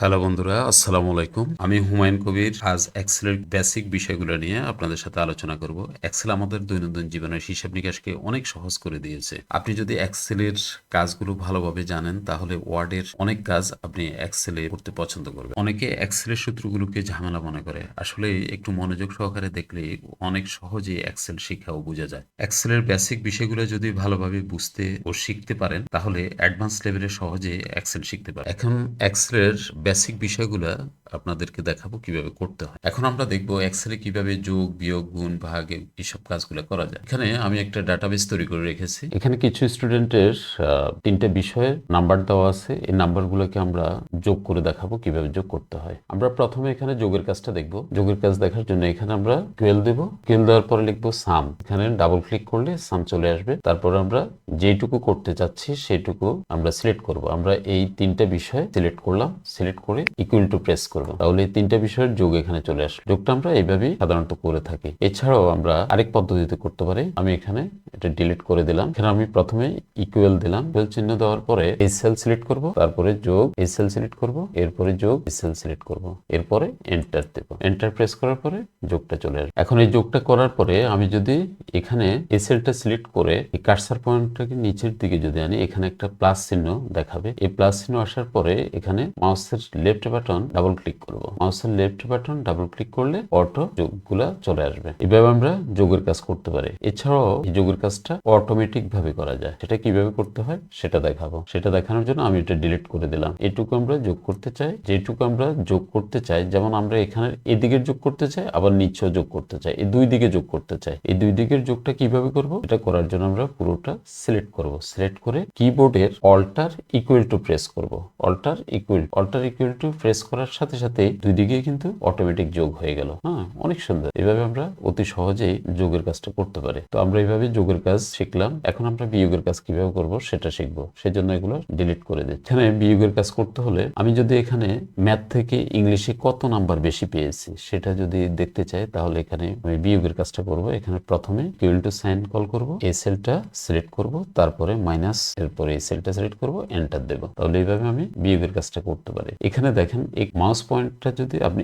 Hello বন্ধুরা, আসসালামু আলাইকুম। আমি হুমায়ুন কবির। আজ এক্সেলের বেসিক বিষয়গুলো নিয়ে আপনাদের সাথে আলোচনা করব। এক্সেল আমাদের দৈনন্দিন জীবনের হিসাব নিকাশকে অনেক সহজ করে দিয়েছে। আপনি যদি এক্সেলের কাজগুলো ভালোভাবে জানেন তাহলে ওয়ার্ডের অনেক কাজ আপনি এক্সেলে করতে পছন্দ করবেন। অনেকে এক্সেলের সূত্রগুলোকে ঝামেলা মনে করে, আসলে একটু মনোযোগ সহকারে দেখলে অনেক সহজেই এক্সেল শিখা ও বোঝা যায়। এক্সেলের বেসিক বিষয়গুলো যদি ভালোভাবে বুঝতে ও শিখতে পারেন তাহলে অ্যাডভান্স লেভেলে সহজে এক্সেল শিখতে পারেন। এখন এক্সেলের বেসিক বিষয়গুলো আপনাদেরকে দেখাবো কিভাবে করতে হয়। এখন আমরা দেখবো এক্সেলে কিভাবে যোগ, বিয়োগ, গুণ, ভাগ এইসব কাজগুলো করা যায়। এখানে আমি একটা ডাটাবেস তৈরি করে রেখেছি। এখানে কিছু স্টুডেন্টের তিনটে বিষয়ের নাম্বার দেওয়া আছে। এই নাম্বারগুলোকে আমরা যোগ করে দেখাবো কিভাবে যোগ করতে হয়। আমরা প্রথমে এখানে যোগের কাজটা দেখবো। যোগের কাজ দেখার জন্য এখানে আমরা টুয়েলভ দেবো। টুয়েলভ দেওয়ার পরে লিখবো সাম। এখানে ডাবল ক্লিক করলে সাম চলে আসবে। তারপর আমরা যেটুকু করতে চাচ্ছি সেটুকু আমরা সিলেক্ট করব। আমরা এই তিনটা বিষয় সিলেক্ট করলাম। সিলেক্ট করে ইকুয়াল টু প্রেস করব, তাহলে এই তিনটা বিষয়ের যোগ এখানে চলে আসবে। যোগটা আমরা এইভাবেই সাধারণত করে থাকি। এছাড়াও আমরা আরেক পদ্ধতিতে করতে পারি। আমি এখানে এটা ডিলিট করে দিলাম। এখানে আমি প্রথমে ইকুয়াল দিলাম। ইকুয়াল চিহ্ন দেওয়ার পরে এই সেল সিলেক্ট করব, তারপরে যোগ এই সেল সিলেক্ট করব, এরপরে যোগ এই সেল সিলেক্ট করব, এরপরে এন্টার দেব। এন্টার প্রেস করার পরে যোগটা চলে আসবে। এখন এই যোগটা করার পরে আমি যদি এখানে এই সেলটা সিলেক্ট করে এই কার্সার পয়েন্টটাকে নিচের দিকে যদি আনি, এখানে একটা প্লাস চিহ্ন দেখাবে। এই প্লাস চিহ্ন আসার পরে এখানে মাউসের লেফট বাটন ডাবল ক্লিক করব। মাউসের লেফট বাটন ডাবল ক্লিক করলে অটো যোগগুলা চলে আসবে। এভাবে আমরা যোগের কাজ করতে পারি। এছাড়াও এই যোগের কাজটা অটোমেটিক ভাবে করা যায়। সেটা কিভাবে করতে হয় সেটা দেখাবো। সেটা দেখানোর জন্য আমি এটা ডিলিট করে দিলাম। এটুকু আমরা যোগ করতে চাই, যেটুকু আমরা যোগ করতে চাই, যেমন আমরা এখানে এদিকে যোগ করতে চাই, আবার নিচেও যোগ করতে চাই, এই দুই দিকে যোগ করতে চাই। এই দুই দিকের যোগটা কিভাবে করব, এটা করার জন্য আমরা পুরোটা সিলেক্ট করব। সিলেক্ট করে কিবোর্ডের অল্টার ইকুয়াল টু প্রেস করব। অল্টার ইকুয়াল টু প্রেস করার সাথে সাথে দুই দিকে কিন্তু অটোমেটিক যোগ হয়ে গেল। হ্যাঁ, অনেক সুন্দর। এভাবে আমরা অতি সহজেই যোগের কাজটা করতে পারি। তো আমরা এইভাবে যোগের কাজ শিখলাম। এখন আমরা বিয়োগের কাজ কিভাবে করব সেটা শিখবো। সেজন্য এগুলো ডিলিট করে দিচ্ছি। এখানে বিয়োগের কাজ করতে হলে আমি যদি এখানে ম্যাথ থেকে ইংলিশে কত নাম্বার বেশি পেয়েছি সেটা যদি দেখতে চাই, তাহলে এখানে আমি বিয়োগের কাজটা করব। এখানে প্রথমে ইকুয়াল টু সাইন কল করব, এই সেলটা সিলেক্ট করব, তারপরে মাইনাস, এরপরে এই সেলটা সিলেক্ট করব, এন্টার দেব। তাহলে এইভাবে আমি বিয়োগের কাজটা করতে পারি। এখানে দেখেন এই মাউস পয়েন্টটা যদি আপনি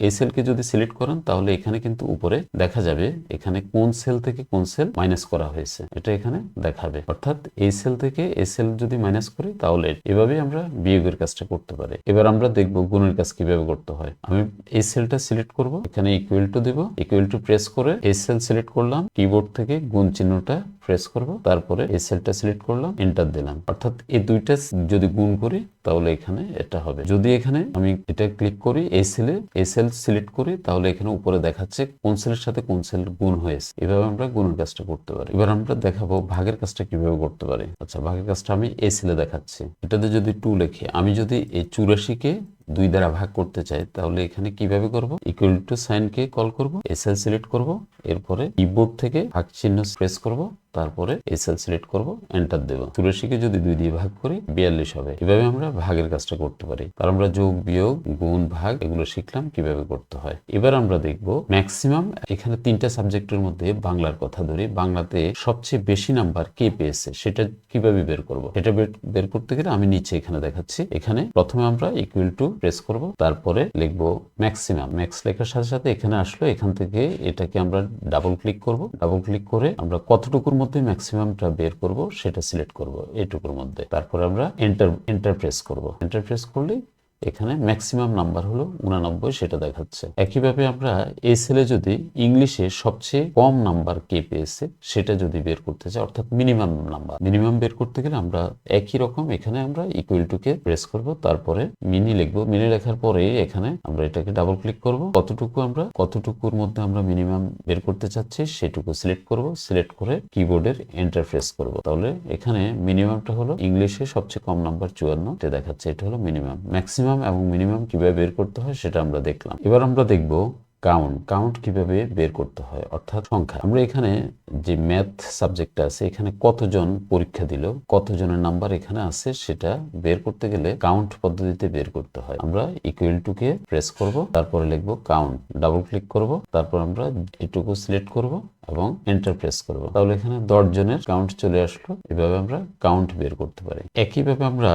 এই সেলকে যদি সিলেক্ট করেন তাহলে এখানে কিন্তু উপরে দেখা যাবে এখানে কোন সেল থেকে কোন সেল মাইনাস করা হয়েছে, এটা এখানে দেখাবে। অর্থাৎ এই সেল থেকে এই সেল যদি মাইনাস করি তাহলে এভাবেই আমরা বিয়োগের কাজটা করতে পারি। এবার আমরা দেখব গুণের কাজ কিভাবে করতে হয়। আমি এই সেলটা সিলেক্ট করব, এখানে ইকুয়াল টু দেব, ইকুয়াল টু প্রেস করে এই সেল সিলেক্ট করলাম, কিবোর্ড থেকে গুণ চিহ্নটা প্রেস করব, তারপরে এই সেলটা সিলেক্ট করলাম, এন্টার দিলাম। অর্থাৎ এই দুইটা যদি গুণ করি তাহলে এখানে এটা হবে। যদি এখানে আমি এটা ক্লিক করি এই সেল সিলেক্ট করি, তাহলে এখানে উপরে দেখাচ্ছে কোন সেলের সাথে কোন সেল গুণ হয়েছে। এভাবে আমরা গুণের কাজটা করতে পারি। এবার আমরা দেখাবো ভাগের কাজটা কিভাবে করতে পারি। আচ্ছা, ভাগের কাজটা আমি এই সেলে দেখাচ্ছি। এটাতে যদি 2 লিখি, আমি যদি এই 84 2 দ্বারা ভাগ করতে চাই তাহলে এখানে কিভাবে করব, ইকুয়াল টু সাইন কে কল করব, এসএল সিলেক্ট করব, এরপরে কিবোর্ড থেকে ভাগ চিহ্ন প্রেস করব, তারপরে এসএল সিলেক্ট করব, এন্টার দেব। 84 যদি 2 দিয়ে ভাগ করি 42 হবে। এভাবে আমরা ভাগের কাজটা করতে পারি। তার আমরা যোগ, বিয়োগ, গুণ, ভাগ এগুলো শিখলাম কিভাবে করতে হয়। এবার আমরা দেখব ম্যাক্সিমাম। এখানে 3টা সাবজেক্টের মধ্যে বাংলার কথা ধরি, বাংলাতে সবচেয়ে বেশি নাম্বার কে পেয়েছে সেটা কিভাবে বের করব। এটা বের করতে গেলে আমি নিচে এখানে দেখাচ্ছি। এখানে প্রথমে আমরা ইকুয়াল টু প্রেস করব, তারপরে লিখবো ম্যাক্সিমাম। ম্যাক্স লেখার সাথে সাথে এখানে আসলো, এখান থেকে এটাকে আমরা ডাবল ক্লিক করব। ডাবল ক্লিক করে আমরা কতটুকুর মধ্যে ম্যাক্সিমামটা বের করব সেটা সিলেক্ট করব, এইটুকুর মধ্যে। তারপরে আমরা এন্টার প্রেস করব। এন্টার প্রেস করলে এখানে ম্যাক্সিমাম নাম্বার হলো 89, সেটা দেখাচ্ছে। একইভাবে আমরা এই সেলে যদি ইংলিশে সবচেয়ে কম নাম্বার কে পেয়েছে সেটা যদি বের করতে চাই, অর্থাৎ মিনিমাম বের করতে গেলে আমরা একই রকম এখানে আমরা ইকুয়াল টু কে প্রেস করব, তারপরে মিনি লিখবো। মিনি লেখার পরে এখানে আমরা এটাকে ডাবল ক্লিক করব, কতটুকুর মধ্যে আমরা মিনিমাম বের করতে চাচ্ছি সেটুকু সিলেক্ট করব। সিলেক্ট করে কিবোর্ডের এন্টার প্রেস করব। তাহলে এখানে মিনিমামটা হলো ইংলিশে সবচেয়ে কম নাম্বার 54, এটা দেখাচ্ছে। এটা হলো মিনিমাম। ম্যাক্সিমাম এবং মিনিমাম কিভাবে বের করতে হয় সেটা আমরা দেখলাম। এবার আমরা দেখব কাউন্ট কিভাবে বের করতে হয়, অর্থাৎ সংখ্যা। আমরা এখানে যে ম্যাথ সাবজেক্টটা আছে এখানে কতজন পরীক্ষা দিল, কতজনের নাম্বার এখানে আছে সেটা বের করতে গেলে কাউন্ট পদ্ধতিতে বের করতে হয়। আমরা ইকুয়াল টু কে প্রেস করব, তারপরে লিখব কাউন্ট, ডাবল ক্লিক করব, তারপর আমরা এটুকু সিলেক্ট করব এবং এন্টার প্রেস করব। তাহলে এখানে 10 জনের কাউন্ট চলে আসলো। এভাবে আমরা কাউন্ট বের করতে পারি। একইভাবে আমরা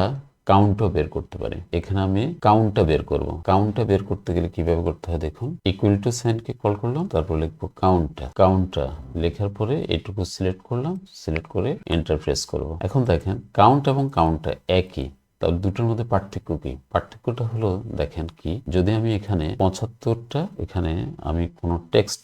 কাউন্টও বের করতে পারি। এখানে আমি কাউন্টটা বের করব। কাউন্টটা বের করতে গেলে কিভাবে করতে হয় দেখুন, ইকুয়াল টু সাইনকে কল করলাম, তারপর লিখবো কাউন্টটা লেখার পরে এটুকু সিলেক্ট করলাম, সিলেক্ট করে এন্টার প্রেস করব। এখন দেখেন কাউন্ট এবং কাউন্টটা একই, তাহলে দুটোর মধ্যে পার্থক্য কি? পার্থক্যটা হলো দেখেন কি, যদি আমি এখানে 75টা এখানে আমি কোনো টেক্সট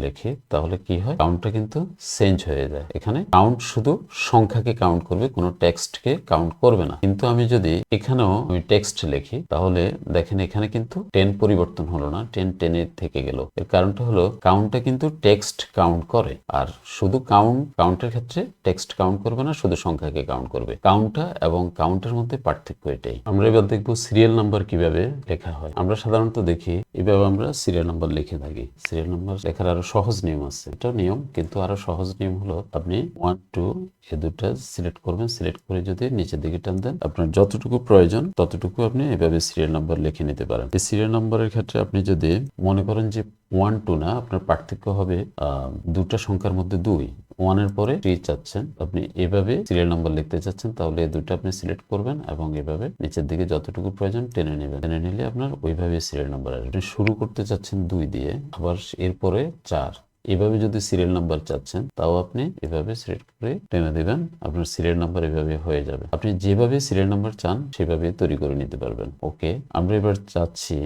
লিখি, তাহলে কি হয়, কাউন্টটা কিন্তু চেঞ্জ হয়ে যায়। এখানে কাউন্ট শুধু সংখ্যাকে কাউন্ট করবে, কোনো টেক্সটকে কাউন্ট করবে না। কিন্তু আমি যদি এখানেও আমি টেক্সট লিখি, তাহলে দেখেন এখানে কিন্তু 10 পরিবর্তন হলো না, 10 থেকে গেল। এর কারণটা হলো কাউন্টটা কিন্তু টেক্সট কাউন্ট করে, আর শুধু কাউন্টের ক্ষেত্রে টেক্সট কাউন্ট করবে না, শুধু সংখ্যাকে কাউন্ট করবে। কাউন্টটা এবং কাউন্টের মধ্যে পার্থক্য এটাই। আমরা এবার দেখবো সিরিয়াল নাম্বার কিভাবে লেখা হয়। আমরা সাধারণত দেখি এভাবে আমরা সিরিয়াল নাম্বার লিখে থাকি। সিরিয়াল নাম্বার লেখার আরো সহজ নিয়ম আছে, এটাও নিয়ম, কিন্তু আরো সহজ নিয়ম হলো আপনি 1 2 এই দুটা সিলেক্ট করবেন, সিলেক্ট করে যদি নিচের দিকে টান দেন, আপনার যতটুকু প্রয়োজন ততটুকু আপনি এভাবে সিরিয়াল নাম্বার লিখে নিতে পারেন। এই সিরিয়াল নাম্বারের ক্ষেত্রে আপনি যদি মনে করেন যে 1 2 না, আপনার পার্থক্য হবে দুটা সংখ্যার মধ্যে 2, 1 এর পরে 3 চাচ্ছেন, আপনি এভাবে সিরিয়াল নাম্বার লিখতে চাচ্ছেন, তাহলে এই দুটো আপনি সিলেক্ট করবেন এবং এভাবে নিচের দিকে যতটুকু প্রয়োজন টেনে নেবেন। টেনে নিলে আপনার ওইভাবে সিরিয়াল নাম্বার আসবে। আপনি শুরু করতে চাচ্ছেন 2 দিয়ে, আবার এরপরে 4, এভাবে যদি সিরিয়াল নাম্বার চাচ্ছেন তাও আপনি এভাবে সিলেক্ট করে টেনে দিবেন, আপনার সিরিয়াল নাম্বার এভাবে হয়ে যাবে। আপনি যেভাবে সিরিয়াল নাম্বার চান সেভাবে তৈরি করে নিতে পারবেন। ওকে, আমরা এবার চাচ্ছি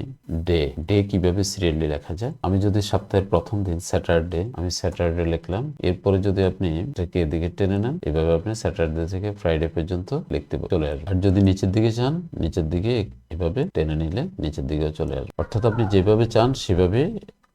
ডে কিভাবে সিরিয়ালি লেখা যায়। আমি যদি সপ্তাহের প্রথম দিন স্যাটারডে, আমি স্যাটারডে লিখলাম, এরপরে যদি আপনি এটাকে এদিকে টেনে নেন, এভাবে আপনি স্যাটারডে থেকে ফ্রাইডে পর্যন্ত লিখতে চলে আসবে। আর যদি নিচের দিকে চান, নিচের দিকে এভাবে টেনে নিলে নিচের দিকেও চলে আসবে। অর্থাৎ আপনি যেভাবে চান সেভাবে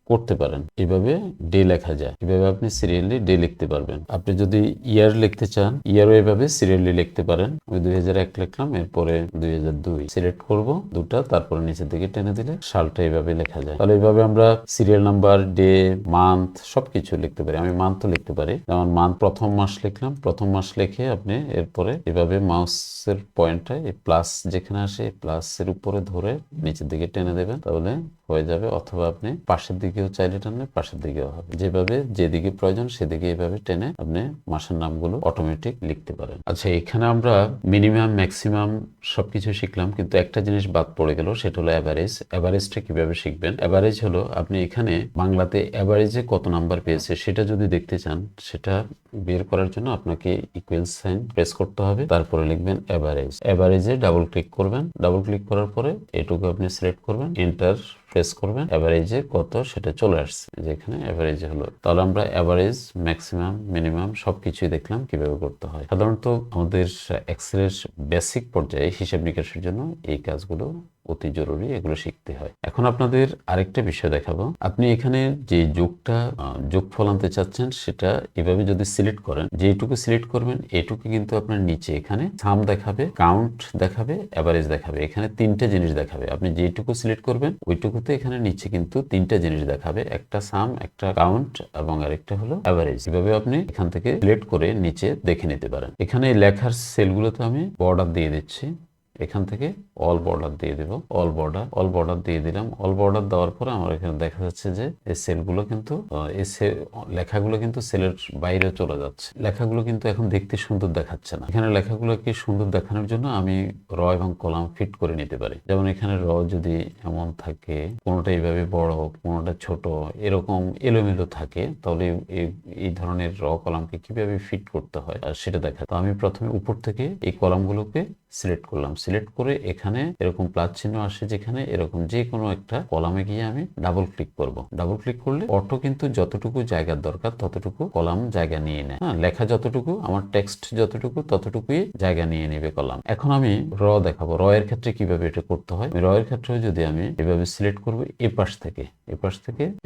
করতে পারেন। এভাবে ডে লেখা যায়, এভাবে আপনি সিরিয়ালি ডে লিখতে পারবেন। আপনি যদি ইয়ার লিখতে চান, ইয়ারও এভাবে সিরিয়ালি লিখতে পারেন। আমি 2001 লিখলাম, এরপরে 2002 সিলেক্ট করব দুটা, তারপরে নিচের দিকে টেনে দিলে সালটা এভাবে লেখা যায়। তাহলে এইভাবে আমরা সিরিয়াল নাম্বার, ডে, মান্থ সবকিছু লিখতে পারি। আমি মান্থও লিখতে পারি, যেমন মান্থ প্রথম মাস লিখলাম, প্রথম মাস লিখে আপনি এরপরে এভাবে মাউসের পয়েন্টটা এই প্লাস যেখানে আসে প্লাসের উপরে ধরে নিচের দিকে টেনে দেবেন, তাহলে হয়ে যাবে। অথবা আপনি পাশের দিকেও চাইলে টানলে পাশের দিকেও হবে, যেভাবে যেদিকে প্রয়োজন সেদিকে এভাবে টেনে আপনি মাসের নামগুলো অটোমেটিক লিখতে পারেন। আচ্ছা, এখানে আমরা মিনিমাম ম্যাক্সিমাম সবকিছু শিখলাম, কিন্তু একটা জিনিস বাদ পড়ে গেল, সেটা হলো অ্যাভারেজ। অ্যাভারেজটা কিভাবে শিখবেন? অ্যাভারেজ হলো আপনি এখানে বাংলাতে অ্যাভারেজে কত নাম্বার পেয়েছে সেটা যদি দেখতে চান, সেটা বের করার জন্য আপনাকে ইকুয়াল সাইন প্রেস করতে হবে, তারপরে লিখবেন অ্যাভারেজ। অ্যাভারেজে ডাবল ক্লিক করবেন, ডাবল ক্লিক করার পরে এটুকু আপনি সিলেক্ট করবেন, এন্টার প্রেস করবেন, অ্যাভারেজে কত সেটা চলে আসছে, যেখানে অ্যাভারেজে হলো। তাহলে আমরা অ্যাভারেজ, ম্যাক্সিমাম, মিনিমাম সবকিছুই দেখলাম কিভাবে করতে হয়। সাধারণত আমাদের এক্সেলের বেসিক পর্যায়ে হিসাব নিকাশের জন্য এই কাজগুলো অতি জরুরি, এগুলো শিখতে হয়। এখন আপনাদের আরেকটা বিষয় দেখাবো। আপনি এখানে যে যোগফল আনতে চাচ্ছেন সেটা এভাবে যদি সিলেক্ট করেন, যেটুকু সিলেক্ট করবেন এটুকু কিন্তু আপনার নিচে এখানে সাম দেখাবে, কাউন্ট দেখাবে, অ্যাভারেজ দেখাবে। এখানে 3টে জিনিস দেখাবে। আপনি যেটুকু সিলেক্ট করবেন ওইটুকুতে এখানে নিচে কিন্তু 3টে জিনিস দেখাবে, একটা সাম, একটা কাউন্ট এবং আরেকটা হলো অ্যাভারেজ। এভাবে আপনি এখান থেকে সিলেক্ট করে নিচে দেখে নিতে পারেন। এখানে লেখার সেলগুলোতে আমি বর্ডার দিয়ে দিচ্ছি, এখান থেকে অল বর্ডার দিয়ে দেব, অল বর্ডার দিয়ে দিলাম। অল বর্ডার দেওয়ার পরে আমার এখানে দেখা যাচ্ছে যে এই সেলগুলো কিন্তু লেখাগুলো কিন্তু সেলের বাইরে চলে যাচ্ছে। লেখাগুলো কিন্তু এখন দেখতে সুন্দর দেখাচ্ছে না। এখানে লেখাগুলোকে সুন্দর দেখানোর জন্য আমি র এবং কলাম ফিট করে নিতে পারি। যেমন এখানে র যদি এমন থাকে, কোনোটা এইভাবে বড়, কোনোটা ছোট, এরকম এলোমেলো থাকে, তাহলে এই ধরনের র কলামকে কিভাবে ফিট করতে হয় সেটা দেখা। তো আমি প্রথমে উপর থেকে এই কলামগুলোকে সিলেক্ট করলাম, সিলেক্ট করে এখানে এরকম প্লাস চিহ্ন আসে, যেখানে এরকম যে কোনো একটা কলামে গিয়ে আমি ডাবল ক্লিক করব। ডাবল ক্লিক করলে অটো কিন্তু যতটুকু জায়গার দরকার ততটুকু কলাম জায়গা নিয়ে নেয়। হ্যাঁ, লেখা যতটুকু, আমার টেক্সট যতটুকু ততটুকুই জায়গা নিয়ে নেবে কলাম। এখন আমি র দেখাবো। র এর ক্ষেত্রে কিভাবে এটা করতে হয়। র এর ক্ষেত্রে যদি আমি এভাবে সিলেক্ট করব, এ পাশ থেকে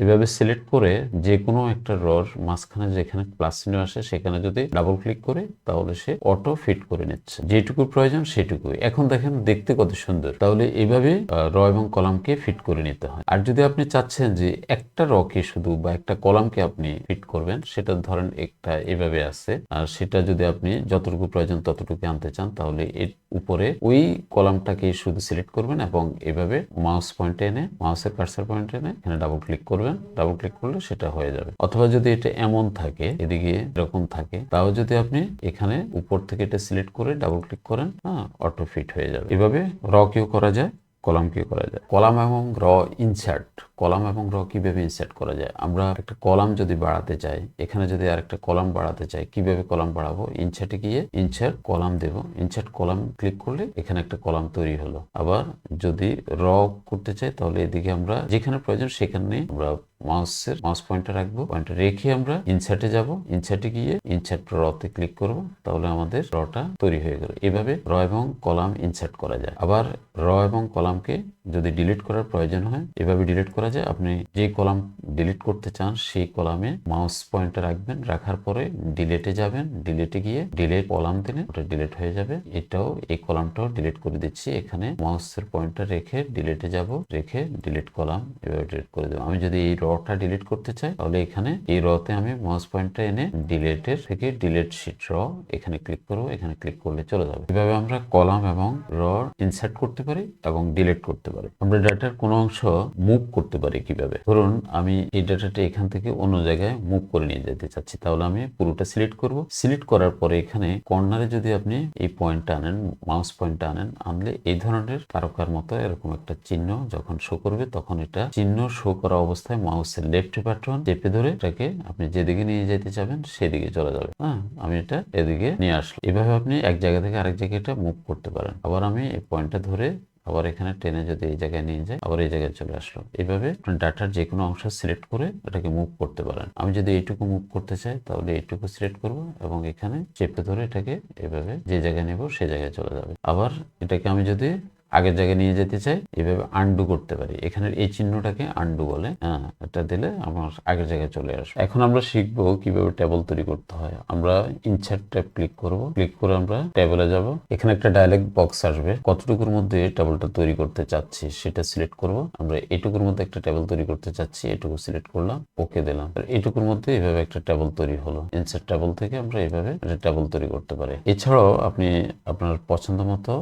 এভাবে সিলেক্ট করে যে কোনো একটা রর মাঝখানে যেখানে প্লাস চিহ্ন আসে সেখানে যদি ডাবল ক্লিক করে, তাহলে সে অটো ফিট করে নিচ্ছে। যেটুকু প্রয়োজন সেটুকুই। এখন দেখেন দেখতে কত সুন্দর। তাহলে এইভাবে র এবং কলামকে ফিট করে নিতে হয়। আর যদি আপনি চাচ্ছেন যে একটা রকে শুধু বা একটা কলামকে আপনি ফিট করবেন, সেটা ধরেন একটা এভাবে আছে, আর সেটা যদি আপনি যতটুকু প্রয়োজন ততটুকু আনতে চান, তাহলে এর উপরে ওই কলামটাকে শুধু সিলেক্ট করবেন এবং এভাবে মাউস পয়েন্টে এনে, মাউসের কার্সার পয়েন্টে এনে এখানে ডাবল ক্লিক করবেন। ডাবল ক্লিক করলে সেটা হয়ে যাবে। অথবা যদি এটা এমন থাকে, এদিকে এরকম থাকে, তাও যদি আপনি এখানে উপর থেকে এটা সিলেক্ট করে ডাবল ক্লিক করেন, হ্যাঁ, অটো ফিট হয়ে যাবে। এভাবে র কেও করা যায়, কলামকে করা যায়। কলাম এবং র ইনসার্ট, কলাম এবং র কিভাবে ইনসার্ট করা যায়? আমরা একটা কলাম যদি বাড়াতে চাই, এখানে যদি আরেকটা কলাম বাড়াতে চাই, কিভাবে কলাম বাড়াবো? ইনসার্টে গিয়ে ইনসার্ট কলাম দেব, ইনসার্ট কলাম ক্লিক করলে এখানে একটা কলাম তৈরি হলো। আবার যদি র করতে চাই, তাহলে এদিকে আমরা যেখানে প্রয়োজন সেখানে আমরা মাউস পয়েন্টার রাখবো, পয়েন্টার রেখে আমরা ইনসার্টে যাব, ইনসার্টে গিয়ে ইনসার্ট রতে ক্লিক করব, তাহলে আমাদের রটা তৈরি হয়ে গেল। এভাবে র এবং কলাম ইনসার্ট করা যায়। আবার র এবং কলামকে যদি ডিলিট করার প্রয়োজন হয়, এভাবে ডিলিট করা যায়। আপনি যে কলাম ডিলিট করতে চান সেই কলামে মাউস পয়েন্টার রাখবেন, রাখার পরে ডিলিটে যাবেন, ডিলিটে গিয়ে ডিলিট কলাম দিলে ওটা ডিলিট হয়ে যাবে। এটাও, এই কলামটাও ডিলিট করে দিচ্ছি। এখানে মাউসের পয়েন্টার রেখে ডিলিটে যাব, রেখে ডিলিট কলাম, এভাবে ডিলিট করে দেবো। আমি যদি এই রটা ডিলিট করতে চাই, তাহলে এখানে এই রতে আমি মাউস পয়েন্টটা এনে ডিলিটের থেকে ডিলিট শিট র এখানে ক্লিক করবো, এখানে ক্লিক করলে চলে যাবে। এভাবে আমরা কলাম এবং র ইনসার্ট করতে পারি এবং ডিলিট করতে পারি। আমরা ডাটার কোনো অংশ মুভ করতে পারি কিভাবে? ধরুন আমি এই ডাটাটা এখান থেকে অন্য জায়গায় মুভ করে নিয়ে যেতে চাচ্ছি, তাহলে আমি পুরোটা সিলেক্ট করব। সিলেক্ট করার পরে এখানে কর্নারে যদি আপনি এই পয়েন্টটা আনেন, মাউস পয়েন্টটা আনলে এই ধরনের তারকার মতো এরকম একটা চিহ্ন যখন শো করবে, তখন এটা চিহ্ন শো করা অবস্থায় মাউসের লেফট বাটন চেপে ধরে এটাকে আপনি যেদিকে নিয়ে যেতে চাবেন সেদিকে চলে যাবে। হ্যাঁ, আমি এটা এদিকে নিয়ে আসলাম। এভাবে আপনি এক জায়গা থেকে আরেক জায়গায় এটা মুভ করতে পারেন। আবার আমি এই পয়েন্টটা ধরে আবার এখানে টেনে যদি এই জায়গায় নিয়ে যায়, আবার এই জায়গায় চলে আসলো। এইভাবে ডাটার যে কোনো অংশ সিলেক্ট করে এটাকে মুভ করতে পারেন। আমি যদি এইটুকু মুভ করতে চাই, তাহলে এইটুকু সিলেক্ট করব এবং এখানে চেপে ধরে এটাকে এভাবে যে জায়গায় নেব সেই জায়গায় চলে যাবে। আবার এটাকে আমি যদি আগের জায়গায় নিয়ে যেতে চাই, এভাবে আন্ডু করতে পারি। এখানের এই চিহ্নটাকে আন্ডু বলে। হ্যাঁ, এটা দিলে আমার আগের জায়গায় চলে আসবে। এখন আমরা শিখবো কিভাবে টেবল তৈরি করতে হয়। আমরা ইনসার্ট ট্যাব ক্লিক করব, ক্লিক করে আমরা টেবলে যাব। এখানে একটা ডায়লগ বক্স আসবে, কতটুকুর মধ্যে টেবলটা তৈরি করতে চাচ্ছি সেটা সিলেক্ট করব। আমরা এইটুকুর মধ্যে একটা টেবল তৈরি করতে চাচ্ছি, এটুকু সিলেক্ট করলাম, ওকে দিলাম। এইটুকুর মধ্যে এইভাবে একটা টেবল তৈরি হলো। ইনসার্ট টেবল থেকে আমরা এইভাবে একটা টেবল তৈরি করতে পারি। এছাড়াও আপনি আপনার পছন্দ মতো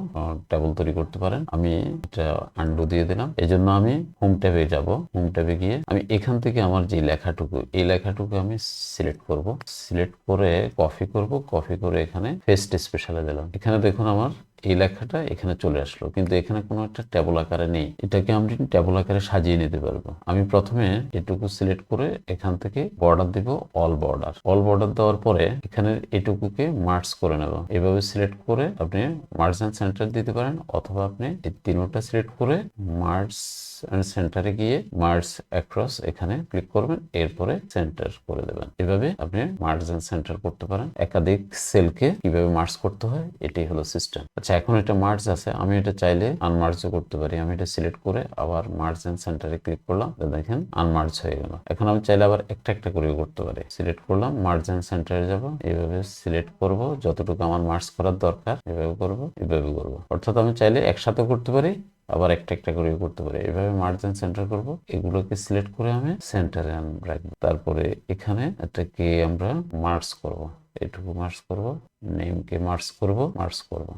টেবল তৈরি করতে পারেন। আমি এটা আন্ডু দিয়ে দিলাম। এই জন্য আমি হোম ট্যাবে যাব। হোম ট্যাবে গিয়ে আমি এখান থেকে আমার যে লেখাটুকু, এই লেখাটুকু আমি সিলেক্ট করব। সিলেক্ট করে কপি করব, কপি করে এখানে পেস্ট স্পেশালে দিলাম। এখানে দেখুন আমার এই লেখাটা এখানে চলে আসলো, কিন্তু এখানে কোনো একটা টেবল আকারে নেই। এটাকে আমি টেবল আকারে সাজিয়ে নিতে পারবো। আমি প্রথমে এটুকু সিলেক্ট করে এখান থেকে বর্ডার দিব, অল বর্ডার। অল বর্ডার দেওয়ার পরে এখানে এটুকুকে মার্জ করে নেব। এভাবে সিলেক্ট করে আপনি মার্জ এন্ড সেন্টার দিতে পারেন, অথবা আপনি এই তিনটা সিলেক্ট করে মার্জ এন্ড সেন্টারে গিয়ে মার্জ অ্যাক্রস এখানে ক্লিক করবেন, এরপরে সেন্টার করে দেবেন। এভাবে আপনি মার্জ এন্ড সেন্টার করতে পারেন। একাধিক সেলকে কিভাবে মার্জ করতে হয়, এটাই হলো সিস্টেম। আচ্ছা, এখন এটা মার্জ আছে, আমি এটা চাইলে আনমার্জও করতে পারি। আমি এটা সিলেক্ট করে আবার মার্জ এন্ড সেন্টারে ক্লিক করলাম, দেখেন আনমার্জ হয়ে গেল। এখন আমি চাইলে আবার একটা একটা করে করতে পারি। সিলেক্ট করলাম, মার্জ এন্ড সেন্টারে যাব, এইভাবে সিলেক্ট করব, যতটুকু আমার মার্জ করার দরকার এভাবে করব, এভাবে করব। অর্থাৎ আমি চাইলে একসাথে করতে পারি, আবার একটা একটা করে করতে পারি। এভাবে মার্জ এন্ড সেন্টার করব। এগুলোকে সিলেক্ট করে আমি সেন্টারে রাখবো। তারপরে এখানে এটাকে আমরা মার্জ করব, এটুকু মার্জ করব, নেমকে মার্জ করব, মার্জ করব।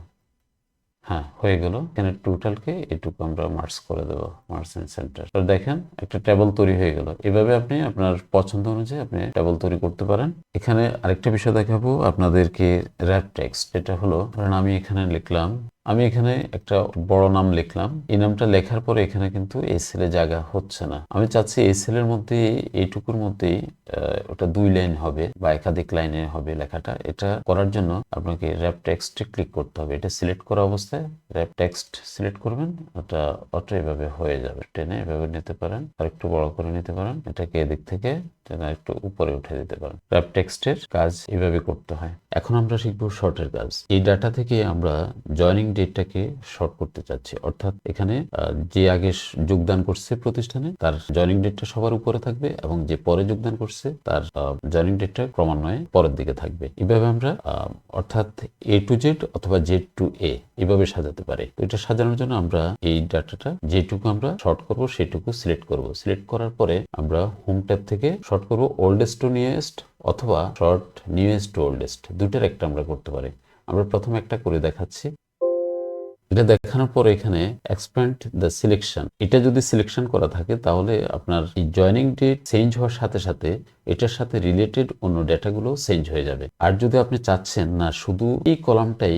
হ্যাঁ, হয়ে গেল। এখানে টোটালকে এটুকু আমরা মার্জ করে দেবো, মার্জ এন্ড সেন্টার। তো দেখেন একটা টেবল তৈরি হয়ে গেল। এভাবে আপনি আপনার পছন্দ অনুযায়ী আপনি টেবল তৈরি করতে পারেন। এখানে আরেকটা বিষয় দেখাবো আপনাদেরকে, র্যাপ টেক্সট। এটা হলো, কারণ আমি এখানে লিখলাম, আমি এখানে একটা বড় নাম লিখলাম। এই নামটা লেখার পরে এখানে কিন্তু এই সেলে জায়গা হচ্ছে না। আমি চাচ্ছি এই সেলের মধ্যে, এইটুকুর মধ্যেই ওটা 2 লাইন হবে বা একাধিক লাইনে হবে লেখাটা। এটা করার জন্য আপনাকে র্যাপ টেক্সটে ক্লিক করতে হবে। এটা সিলেক্ট করা অবস্থায় র্যাপ টেক্সট সিলেক্ট করবেন, ওটা অটো এভাবে হয়ে যাবে। টেনে এভাবে নিতে পারেন, আর একটু বড় করে নিতে পারেন। এটাকে এদিক থেকে যেন একটু উপরে উঠে দিতে পারেন। র্যাপ টেক্সটের কাজ এভাবে করতে হয়। এখন আমরা শিখবো শর্টের কাজ। এই ডাটা থেকে আমরা জয়নিং ডেটটাকে শর্ট করতে চাচ্ছি, অর্থাৎ এখানে যে আগে যোগদান করছে প্রতিষ্ঠানে তার জয়নিং ডেটটা সবার উপরে থাকবে এবং যে পরে যোগদান করছে তার জয়নিং ডেটটা ক্রমান্বয়ে পরের দিকে থাকবে। এভাবে আমরা অর্থাৎ A to Z অথবা Z to A এভাবে সাজাতে পারি। তো এটা সাজানোর জন্য আমরা এই ডাটাটা যেটুকু আমরা শর্ট করব সেটুকু সিলেক্ট করব। সিলেক্ট করার পরে আমরা হোম ট্যাব থেকে শর্ট করব ওল্ডেস্ট টু নিউয়েস্ট অথবা শর্ট নিউয়েস্ট টু ওল্ডেস্ট, দুইটার একটা আমরা করতে পারি। আমরা প্রথমে একটা করে দেখাচ্ছি। এটা দেখানোর পরে এখানে এক্সপ্যান্ড দ্য সিলেকশন, এটা যদি সিলেকশন করা থাকে তাহলে আপনার এই জয়নিং ডেট চেঞ্জ হওয়ার সাথে সাথে এটার সাথে রিলেটেড অন্য ডেটাগুলো চেঞ্জ হয়ে যাবে। আর যদি আপনি চাচ্ছেন না শুধু এই কলামটাই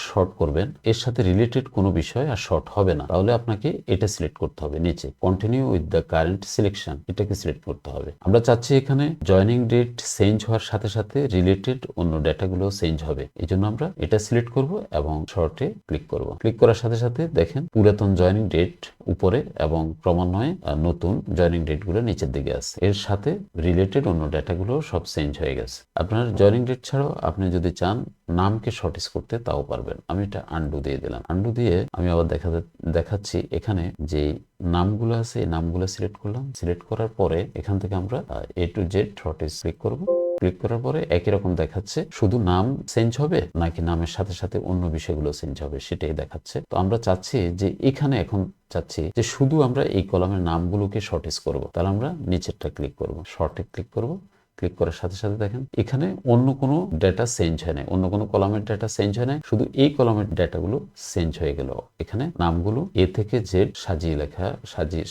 শর্ট করবেন, এর সাথে রিলেটেড কোনো বিষয় আর শর্ট হবে না, তাহলে আপনাকে এটা সিলেক্ট করতে হবে। নিচে continue with the current selection এটাকে সিলেক্ট করতে হবে। আমরা চাচ্ছি এখানে জয়নিং ডেট চেঞ্জ হওয়ার সাথে সাথে রিলেটেড অন্য ডেটাগুলো চেঞ্জ হবে, এই জন্য আমরা এটা সিলেক্ট করব এবং শর্টে ক্লিক করব। ক্লিক করার সাথে সাথে দেখেন পুরাতন জয়নিং ডেট উপরে এবং ক্রমান্বয়ে নতুন জয়নিং ডেটগুলো নিচের দিকে আছে, এর সাথে রিলেটেড অন্য ডেটাগুলো সব চেঞ্জ হয়ে গেছে। আপনার জয়নিং ডেট ছাড়াও আপনি যদি চান নামকে শর্টেজ করতে তাও পারবেন। আমি এটা আন্ডু দিয়ে দিলাম। আন্ডু দিয়ে আমি আবার দেখাচ্ছি এখানে যে নামগুলো আছে এই নামগুলো সিলেক্ট করলাম। সিলেক্ট করার পরে এখান থেকে আমরা A to Z shortage click করব। ক্লিক করার পরে একই রকম দেখাচ্ছে, শুধু নাম চেঞ্জ হবে নাকি নামের সাথে সাথে অন্য বিষয়গুলো চেঞ্জ হবে সেটাই দেখাচ্ছে। তো আমরা চাচ্ছি যে এখানে এখন চাচ্ছি যে শুধু আমরা এই কলামের নামগুলোকে শর্টেজ করব, তাহলে আমরা নিচেরটা ক্লিক করব, শর্টে ক্লিক করব। ক্লিক করার সাথে সাথে দেখেন এখানে অন্য কোনো ডেটা চেঞ্জ হয় না, অন্য কোনো কলামের ডেটা চেঞ্জ হয় না, শুধু এই কলামের ডেটাগুলো চেঞ্জ হয়ে গেল। এখানে নামগুলো A থেকে Z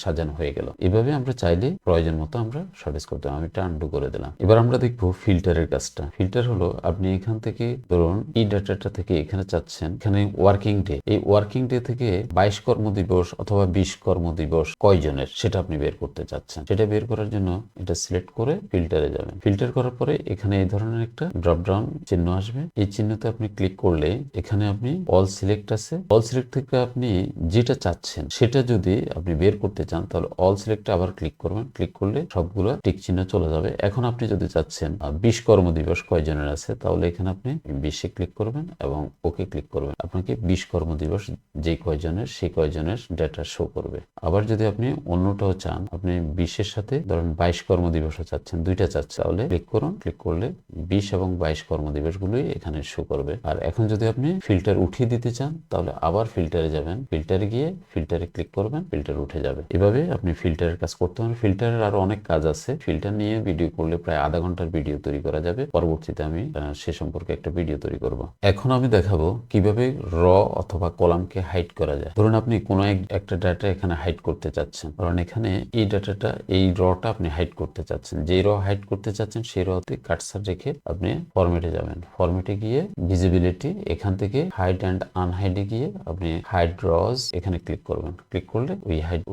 সাজানো হয়ে গেল। এভাবে আমরা চাইলে প্রয়োজন মতো আমরা শর্টেজ করতে হবে। আমি এটা আন্ডু করে দিলাম। এবার আমরা দেখবো ফিল্টারের কাজটা। ফিল্টার হলো আপনি এখান থেকে ধরুন এই ডাটাটা থেকে এখানে চাচ্ছেন এখানে ওয়ার্কিং ডে, এই ওয়ার্কিং ডে থেকে 22 কর্মদিবস অথবা 20 কর্মদিবস কয়জনের সেটা আপনি বের করতে চাচ্ছেন। সেটা বের করার জন্য এটা সিলেক্ট করে ফিল্টারে যাবেন। ফিল্টার করার পরে এখানে এই ধরনের একটা ড্রপ ডাউন চিহ্ন আসবে। এই চিহ্নতে আপনি ক্লিক করলে এখানে আপনি অল সিলেক্ট আছে, অল সিলেক্ট থেকে আপনি যেটা চাচ্ছেন সেটা যদি আপনি বের করতে চান তাহলে অল সিলেক্টে আবার ক্লিক করবেন। ক্লিক করলে সবগুলো টিক চিহ্ন চলে যাবে। এখন আপনি যদি চাচ্ছেন 20 কর্মদিবস কয়জনের আছে তাহলে এখানে আপনি 20-এ ক্লিক করবেন এবং ওকে ক্লিক করবেন। আপনাকে 20 কর্মদিবস যে কয়জনের সেই কয়জনের ডেটা শো করবে। আবার যদি আপনি অন্যটাও চান, আপনি 20-এর সাথে ধরেন 22 কর্মদিবসও চাচ্ছেন, দুইটা চাচ্ছেন, তাহলে ক্লিক করুন। ক্লিক করলে 20 এবং 22 কর্মদিবস গুলোই এখানে শো করবে। আর এখন যদি আপনি ফিল্টার উঠিয়ে দিতে চান তাহলে আবার ফিল্টারে যাবেন, ফিল্টারে গিয়ে ফিল্টারে ক্লিক করবেন, ফিল্টার উঠে যাবে। এভাবে আপনি ফিল্টারের কাজ করতে পারেন। ফিল্টারের আরো অনেক কাজ আছে, ফিল্টার নিয়ে ভিডিও করলে প্রায় আধা ঘন্টার ভিডিও তৈরি করা যাবে। পরবর্তীতে আমি সে সম্পর্কে একটা ভিডিও তৈরি করব। এখন আমি দেখাবো কিভাবে র অথবা কলামকে হাইড করা যায়। ধরুন আপনি কোনো একটা ডাটা এখানে হাইড করতে চাচ্ছেন, কারণ এখানে এই ডাটাটা এই রটা আপনি হাইড করতে চাচ্ছেন, যে র হাইড করতে চাচ্ছেন সেই রতে কার্সার রেখে আপনি ফরম্যাটে যাবেন। ফরম্যাটে গিয়ে ভিজিবিলিটি, এখান থেকে হাইড অ্যান্ড আনহাইডে গিয়ে আপনি হাইড রজ এখানে ক্লিক করবেন। ক্লিক করলে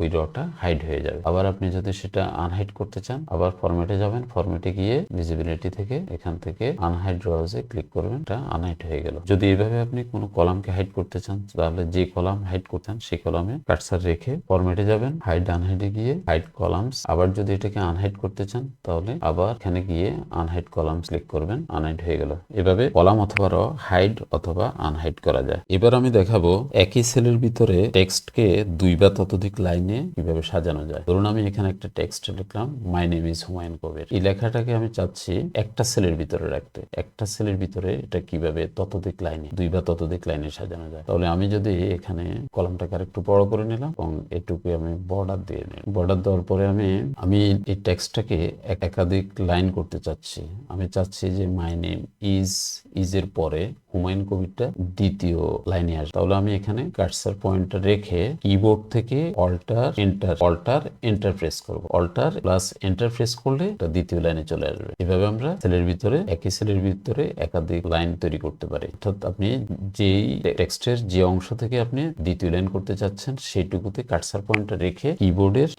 ওই রটা হাইড হয়ে যাবে। আবার আপনি যদি সেটা আনহাইড করতে চান আবার ফরম্যাটে যাবেন, ফরম্যাটে গিয়ে ভিজিবিলিটি থেকে এখান থেকে আনহাইড রজে ক্লিক করবেন, এটা আনহাইড হয়ে গেল। যদি এইভাবে আপনি কোনো কলামকে হাইড করতে চান তাহলে যে কলাম হাইড করতেন সেই কলামে কার্সার রেখে ফরম্যাটে যাবেন, হাইড আনহাইডে গিয়ে হাইড কলামস। আবার যদি এটাকে আনহাইড করতে চান তাহলে আবার এখানে গিয়ে আনহাইড কলাম ক্লিক করবেন, আনহাইড হয়ে গেল। এভাবে কলাম অথবা র হাইড অথবা আনহাইড করা যায়। এবার আমি দেখাবো একই সেলের ভিতরে টেক্সটকে 2 বা ততোধিক লাইনে কিভাবে সাজানো যায়। ধরুন আমি এখানে একটা টেক্সট লিখলাম, my name is Humayun Kabir. এই লেখাটাকে আমি চাচ্ছি একটা সেলের ভিতরে রাখতে। একটা সেলের ভিতরে এটা কিভাবে ততোধিক লাইনে 2 বা ততোধিক লাইনে সাজানো যায়। তাহলে আমি যদি এখানে কলামটাকে আরেকটু বড় করে নিলাম এবং এটুকু আমি বর্ডার দিয়ে নিলাম। বর্ডার দেওয়ার পরে আমি এই টেক্সটটাকে একাধিক লাইন করতে চাচ্ছি। আমি চাচ্ছি যে মাই নেম ইজ এর পরে হুমায়ুন কবিরটা দ্বিতীয় লাইনে আসবে। তাহলে আমি এখানে কার্সার পয়েন্টটা রেখে কিবোর্ড থেকে অল্টার এন্টার প্রেস করব। অল্টার প্লাস এন্টার প্রেস করলে এটা দ্বিতীয় লাইনে চলে আসবে। এভাবে আমরা সেলের ভিতরে একই সেলের ভিতরে একাধিক লাইন তৈরি করতে পারি। অর্থাৎ আপনি যেই টেক্সটের যে অংশ থেকে আপনি দ্বিতীয় লাইন করতে চাচ্ছেন সেইটুকুতে কার্সার পয়েন্টটা রেখে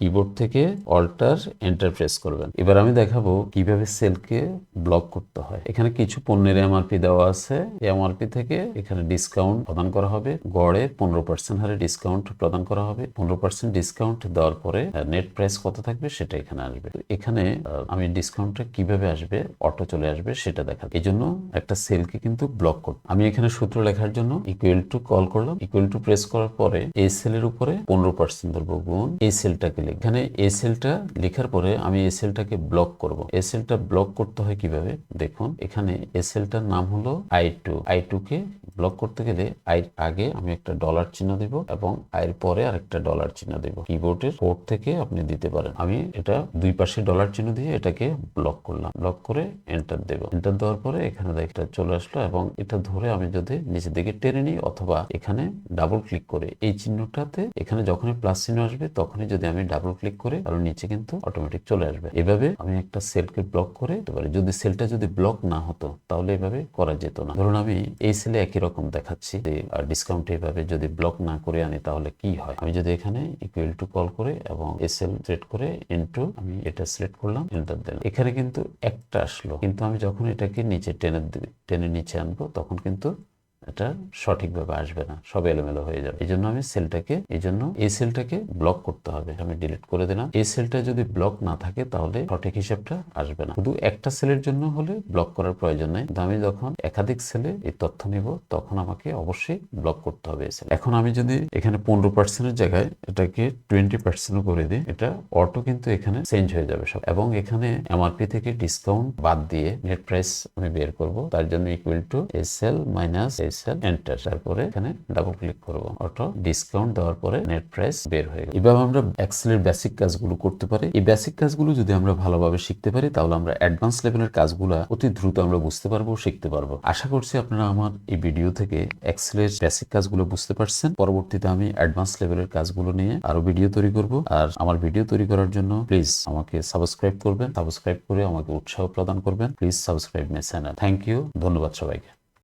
কিবোর্ড থেকে অল্টার এন্টার প্রেস করবেন। এবার আমি দেখাবো কিভাবে সেলকে ব্লক করতে হয়। এখানে কিছু পণ্যের এমআরপি দেওয়া আছে, এমন এমআরপি থেকে এখানে ডিসকাউন্ট প্রদান করা হবে, গড়ে 15% হারে ডিসকাউন্ট প্রদান করা হবে। 15% ডিসকাউন্ট দেওয়ার পরে নেট প্রাইস কত থাকবে সেটা এখানে আসবে। এখানে আমি ডিসকাউন্টটা কিভাবে আসবে, অটো চলে আসবে সেটা দেখা। এই জন্য একটা সেলকে কিন্তু ব্লক করব। আমি এখানে সূত্র লেখার জন্য ইকুয়াল টু কল করলাম, ইকুয়াল টু প্রেস করার পরে এই সেলের উপরে 15% ধরবো গুণ এই সেলটাকে লিখব। এখানে এই সেলটা লেখার পরে আমি এই সেলটাকে ব্লক করব। এই সেলটা ব্লক করতে হয় কিভাবে দেখুন, এখানে এই সেলটার নাম হলো I2 কে ব্লক করতে গেলে আইর আগে আমি একটা ডলার চিহ্ন দিব এবং আইর পরে আরেকটা ডলার চিহ্ন দেব। কিবোর্ডের পোর্ট থেকে আপনি দিতে পারেন। আমি এটা দুই পাশে ডলার চিহ্ন দিয়ে এটাকে ব্লক করলাম, ব্লক করে এন্টার দেব। এন্টার দেওয়ার পরে এখানে এটা চলে আসলো এবং এটা ধরে আমি যদি নিচের দিকে টেনে নিই অথবা এখানে ডাবল ক্লিক করে এই চিহ্নটাতে এখানে যখনই প্লাস চিহ্ন আসবে তখনই যদি আমি ডাবল ক্লিক করে তাহলে নিচে কিন্তু অটোমেটিক চলে আসবে। এভাবে আমি একটা সেলকে ব্লক করে দিতে পারি। যদি সেলটা যদি ব্লক না হতো তাহলে এভাবে করা যেত না। ধরুন আমি এই সেলে একই রকম দেখাচ্ছি যে ডিসকাউন্ট এভাবে যদি ব্লক না করে আনি তাহলে কি হয়। আমি যদি এখানে ইকুয়াল টু কল করে এবং এসএল সিলেক্ট করে ইনটু আমি এটা সিলেক্ট করলাম, এন্টার দিলাম। এখানে কিন্তু একটা আসলো, কিন্তু আমি যখন এটাকে নিচে টেনে নিচে আনবো তখন কিন্তু এটা সঠিকভাবে আসবে না, সব এলোমেলো হয়ে যাবে। এই জন্য আমি এই সেলটাকে ব্লক করতে হবে। আমি ডিলিট করে দিলাম। এই সেলটা যদি ব্লক না থাকে তাহলে সঠিক হিসাবটা আসবে না। শুধু একটা সেলের জন্য হলে ব্লক করার প্রয়োজন নেই, কিন্তু আমি যখন একাধিক সেলে এই তথ্য নিব তখন আমাকে অবশ্যই ব্লক করতে হবে এই সেল। এখন আমি যদি এখানে 15% এর জায়গায় এটাকে 20% করে দিই, এটা অটো কিন্তু এখানে চেঞ্জ হয়ে যাবে সব। এবং এখানে এমআরপি থেকে ডিসকাউন্ট বাদ দিয়ে নেট প্রাইস আমি বের করব। তার জন্য equal to SL minus enter, তারপরে এখানে ডাবল ক্লিক করব, অটো ডিসকাউন্ট দেওয়ার পরে নেট প্রাইস বের হয়ে গেল। এভাবে আমরা এক্সেলের বেসিক কাজগুলো করতে পারি। এই বেসিক কাজগুলো যদি আমরা ভালোভাবে শিখতে পারি তাহলে আমরা অ্যাডভান্স লেভেলের কাজগুলো অতি দ্রুত আমরা বুঝতে পারবো, শিখতে পারবো। আশা করছি আপনারা আমার এই ভিডিও থেকে এক্সেলের বেসিক কাজগুলো বুঝতে পারছেন। পরবর্তীতে আমি অ্যাডভান্স লেভেলের কাজগুলো নিয়ে আরো ভিডিও তৈরি করব। আর আমার ভিডিও তৈরি করার জন্য প্লিজ আমাকে সাবস্ক্রাইব করবেন, সাবস্ক্রাইব করে আমাকে উৎসাহ প্রদান করবেন। Please subscribe my channel. Thank you, ধন্যবাদ সবাইকে।